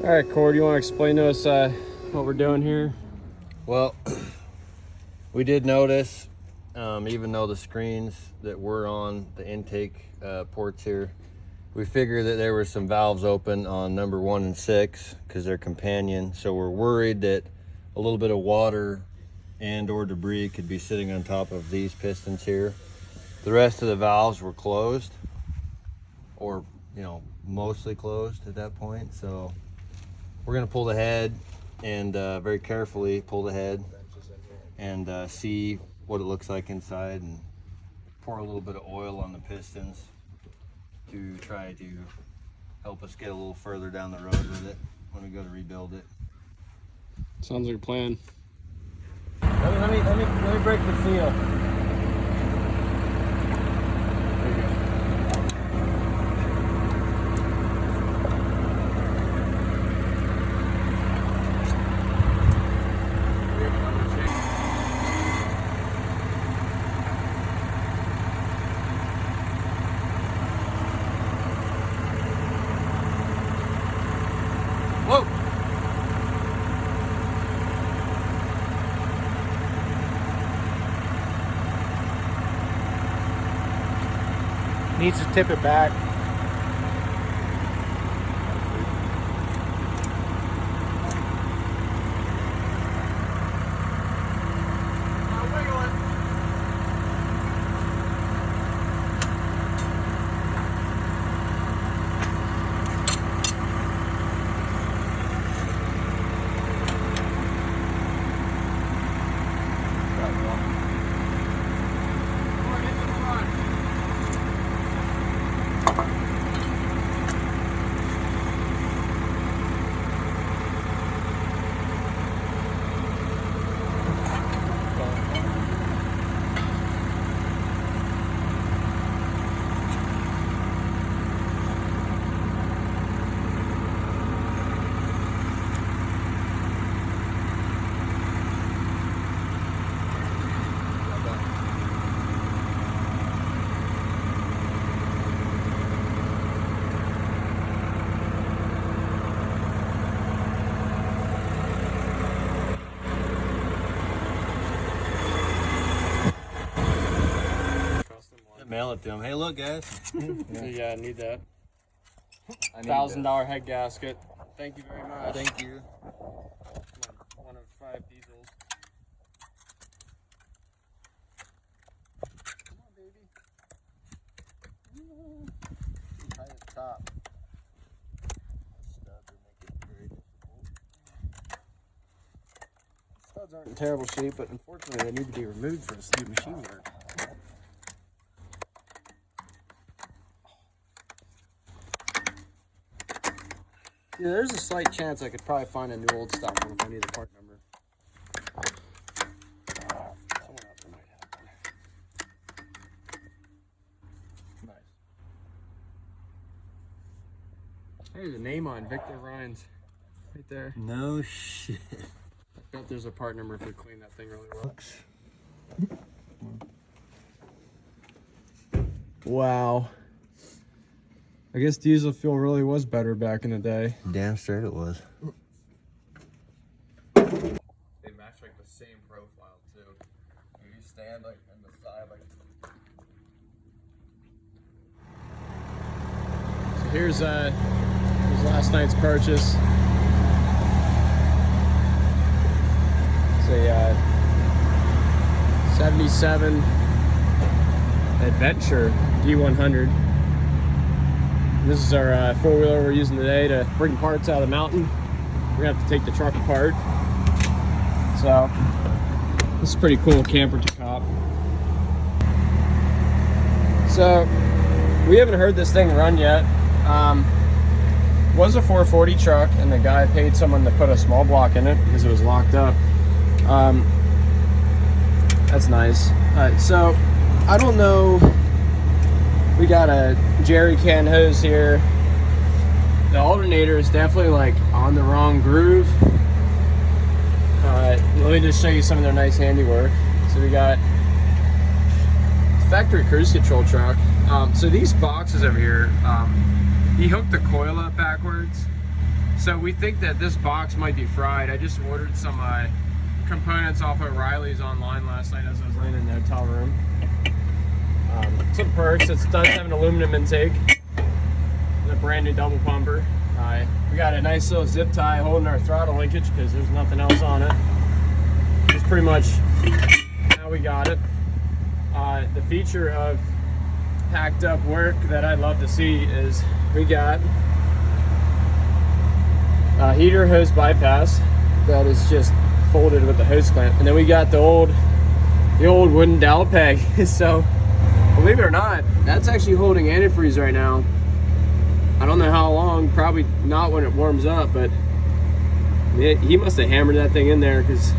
All right, Cord, you want to explain to us what we're doing here? Well, we did notice, even though the screens that were on the intake ports here, we figured that there were some valves open on number 1 and 6 because they're companion. So we're worried that a little bit of water and or debris could be sitting on top of these pistons here. The rest of the valves were closed, or mostly closed at that point. So we're gonna pull the head and very carefully pull the head and see what it looks like inside, and pour a little bit of oil on the pistons to try to help us get a little further down the road with it when we go to rebuild it. Sounds like a plan. Let me break the seal. There you go. Whoa! Needs to tip it back. Mail it to them. Hey, look, guys. Yeah, I need that. I need $1,000 head gasket. Thank you very much. Thank you. One of 5 diesels. Come on, baby. Right at the top. Studs are making it very difficult. Studs aren't in terrible shape, but unfortunately they need to be removed for us to do machine work. Yeah, there's a slight chance I could probably find a new old stock one if I need the part number. Someone out there might have one. Nice. There's a name on Victor Rhines right there. No shit. I bet there's a part number if we clean that thing really well. Wow. I guess diesel fuel really was better back in the day. Damn straight it was. They match like the same profile too. You stand like on the side like. So here's last night's purchase. It's a 77 Adventure D100. This is our 4-wheeler we're using today to bring parts out of the mountain. We're gonna have to take the truck apart. So this is pretty cool camper to cop. So we haven't heard this thing run yet. Was a 440 truck, and the guy paid someone to put a small block in it because it was locked up. That's nice. So I don't know. We got a jerry can hose here. The alternator is definitely like on the wrong groove. Let me just show you some of their nice handiwork. So we got factory cruise control truck. So these boxes over here, he hooked the coil up backwards. So we think that this box might be fried. I just ordered some components off of Riley's online last night as I was laying in the hotel room. Some perks. It does have an aluminum intake. A brand new double pumper. We got a nice little zip tie holding our throttle linkage because there's nothing else on it. It's pretty much how we got it. The feature of packed up work that I'd love to see is we got a heater hose bypass that is just folded with the hose clamp, and then we got the old wooden dowel peg. So believe it or not, that's actually holding antifreeze right now. I don't know how long, probably not when it warms up, but he must have hammered that thing in there because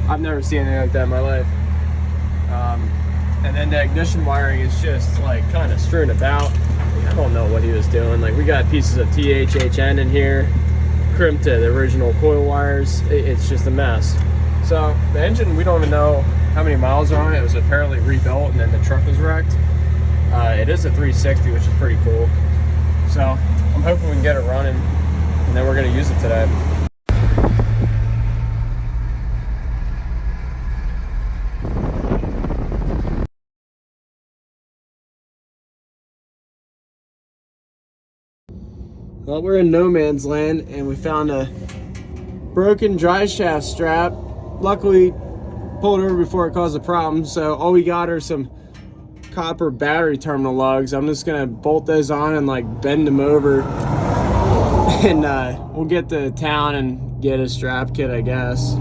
I've never seen anything like that in my life. And then the ignition wiring is just like kind of strewn about. I don't know what he was doing. Like, we got pieces of THHN in here, crimped to the original coil wires. It's just a mess. So the engine, we don't even know how many miles are on it. It was apparently rebuilt and then the truck was wrecked. It is a 360, which is pretty cool. So I'm hoping we can get it running, and then we're going to use it today. Well, we're in no man's land, and we found a broken dry shaft strap. Luckily, pulled over before it caused a problem, so all we got are some copper battery terminal lugs. I'm just gonna bolt those on and like bend them over, and we'll get to town and get a strap kit, I guess.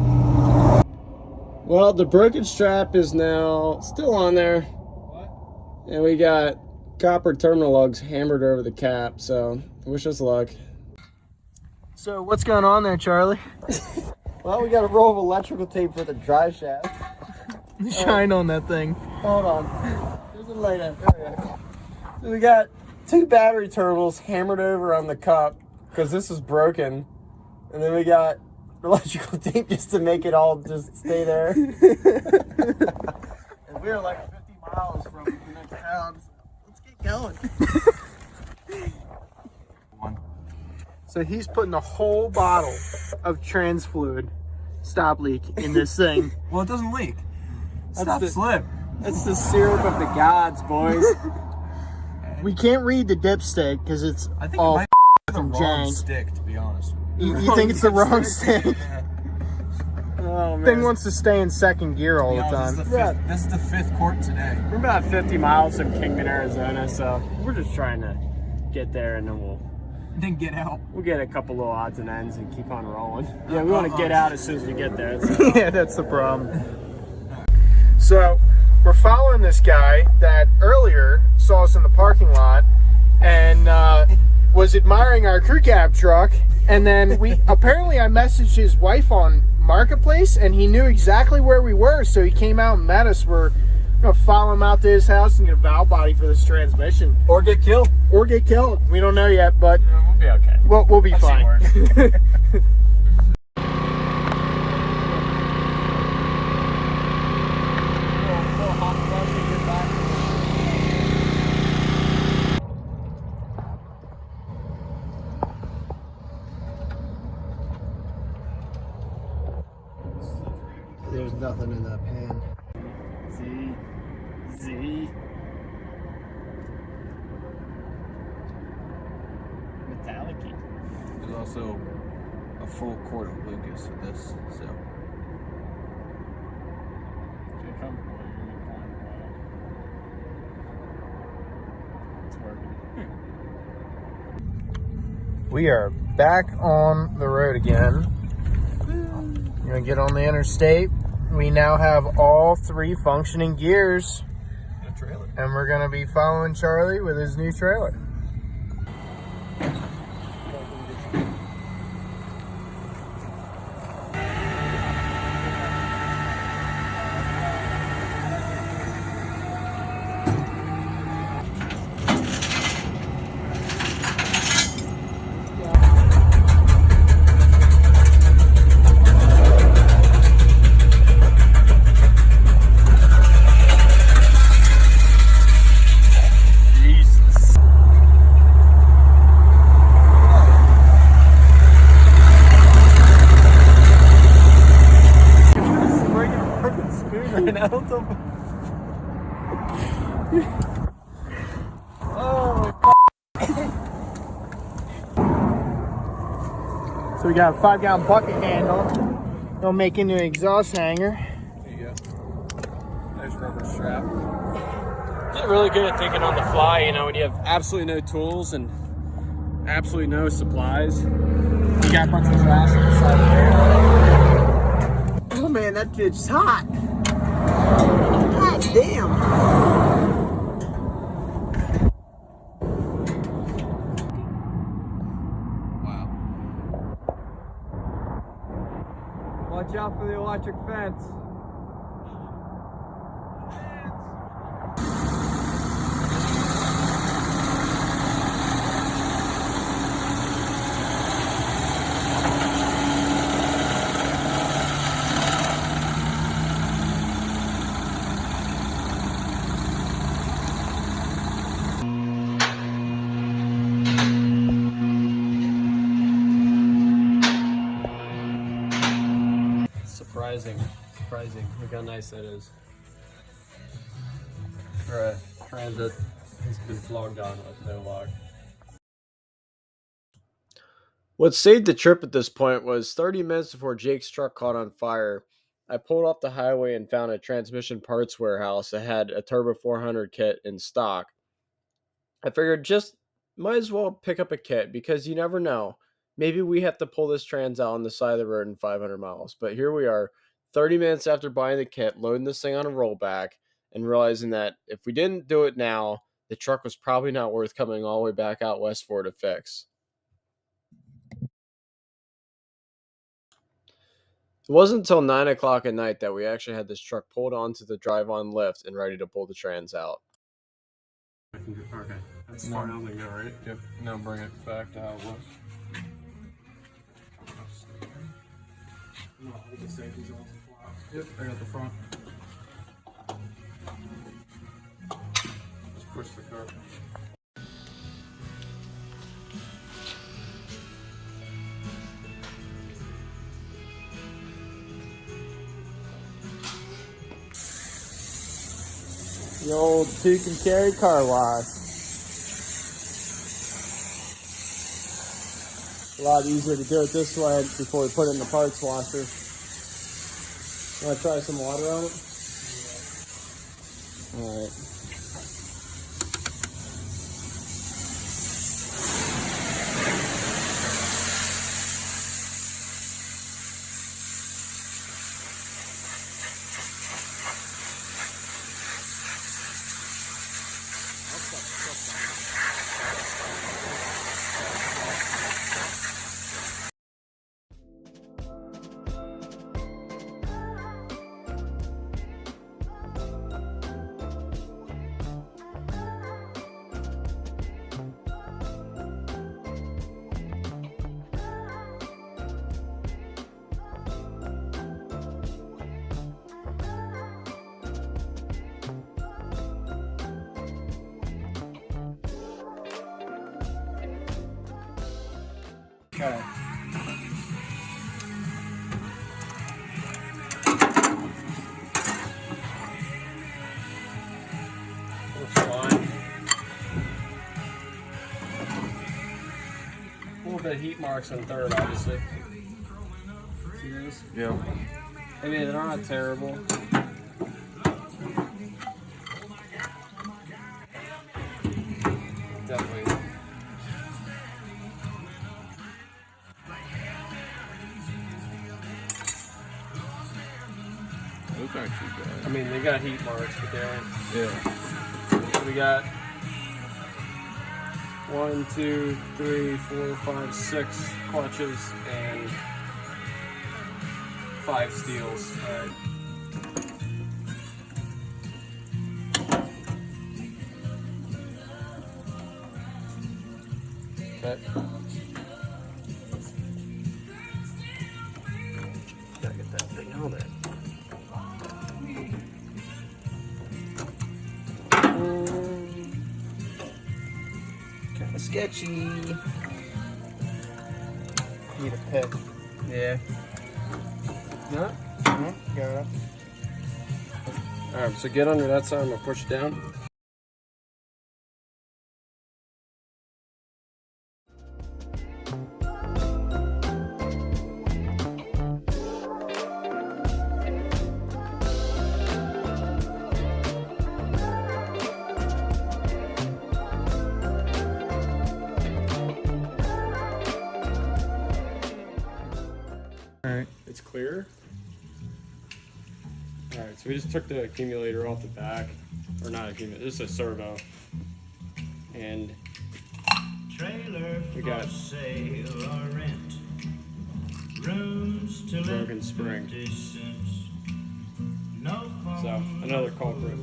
Well, the broken strap is now still on there. What? And we got copper terminal lugs hammered over the cap, so wish us luck. So what's going on there, Charlie? Well, we got a roll of electrical tape for the dry shaft. Shine on that thing. Hold on. There's a light up. There we go. So we got 2 battery terminals hammered over on the cup because this is broken. And then we got electrical tape just to make it all just stay there. And we're like 50 miles from the next town. So let's get going. So he's putting a whole bottle of trans fluid stop leak in this thing. Well, it doesn't leak. Stop slip. That's the syrup of the gods, boys. We can't read the dipstick because it's I think all it might be the wrong jank. stick, to be honest. You think it's the wrong stick? Yeah. Oh man, Thing wants to stay in second gear all the time. This is the 5th quart today. we're about 50 miles from Kingman, Arizona, so we're just trying to get there, and then Then get out. we'll get a couple little odds and ends and keep on rolling. Yeah, we want to get out as soon as we get there. So. Yeah, that's the problem. So we're following this guy that earlier saw us in the parking lot and was admiring our crew cab truck. And then apparently I messaged his wife on Marketplace, and he knew exactly where we were, so he came out and met us. We're gonna follow him out to his house and get a valve body for this transmission, Or get killed. or get killed. We don't know yet, but We'll be okay. we'll be I've seen fine. worse. There's nothing in that pan. Z. Metallic-y. There's also a full quart of Lucas in this, so. Get comfortable. You're gonna climb the wall. It's working. We are back on the road again. We're gonna get on the interstate. We now have all 3 functioning gears, A trailer. and we're gonna be following Charlie with his new trailer. So we got a 5-gallon bucket handle. It'll make into an exhaust hanger. There you go. Nice rubber strap. Get really good at thinking on the fly, you know, when you have absolutely no tools and absolutely no supplies. You got a bunch of trash on the side of there. Oh man, that bitch's hot. God damn. Wow. Watch out for the electric fence. Surprising. Look how nice that is. For a Transit, has been flogged on with no lock. What saved the trip at this point was 30 minutes before Jake's truck caught on fire. I pulled off the highway and found a transmission parts warehouse that had a Turbo 400 kit in stock. I figured just might as well pick up a kit because you never know. Maybe we have to pull this trans out on the side of the road in 500 miles. But here we are, 30 minutes after buying the kit, loading this thing on a rollback, and realizing that if we didn't do it now, the truck was probably not worth coming all the way back out west for to fix. It wasn't until 9 o'clock at night that we actually had this truck pulled onto the drive-on lift and ready to pull the trans out. Okay. That's far down the go, right? Yep. Now bring it back to how it was. Yep, I got the front. Just push the car. The old Duke and Carry car wash. A lot easier to do it this way before we put it in the parts washer. Want to try some water on it? All right. Okay. Looks fine. A little bit of heat marks on third, obviously. See those? Yeah. I mean, they're not terrible. Definitely. Those aren't too bad. I mean, they got heat marks, but they aren't. Yeah. So we got 1, 2, 3, 4, 5, 6 clutches and 5 steels. All right. Okay. Gotta get that thing on there. Kind of sketchy. Need a pick. Yeah. No? Mm-hmm. Got it. Alright, so get under that side, I'm gonna push it down. clear. All right, so we just took the accumulator off the back, or not accumulator, this is a servo, and we got broken spring. So another culprit.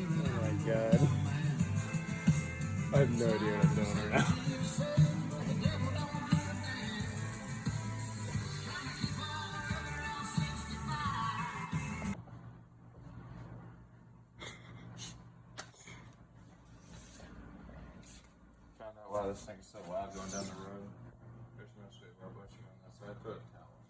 Oh my god. I have no idea what I'm doing right now. Found out why this thing's so loud going down the road. There's no sweet road bushing on this, so I put a towel on it.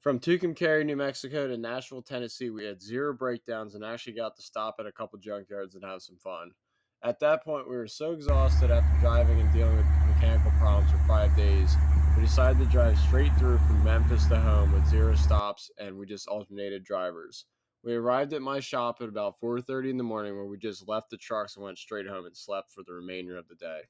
From Tucumcari, New Mexico to Nashville, Tennessee, we had 0 breakdowns and actually got to stop at a couple junkyards and have some fun. At that point, we were so exhausted after driving and dealing with mechanical problems for 5 days, we decided to drive straight through from Memphis to home with 0 stops, and we just alternated drivers. We arrived at my shop at about 4:30 in the morning, where we just left the trucks and went straight home and slept for the remainder of the day.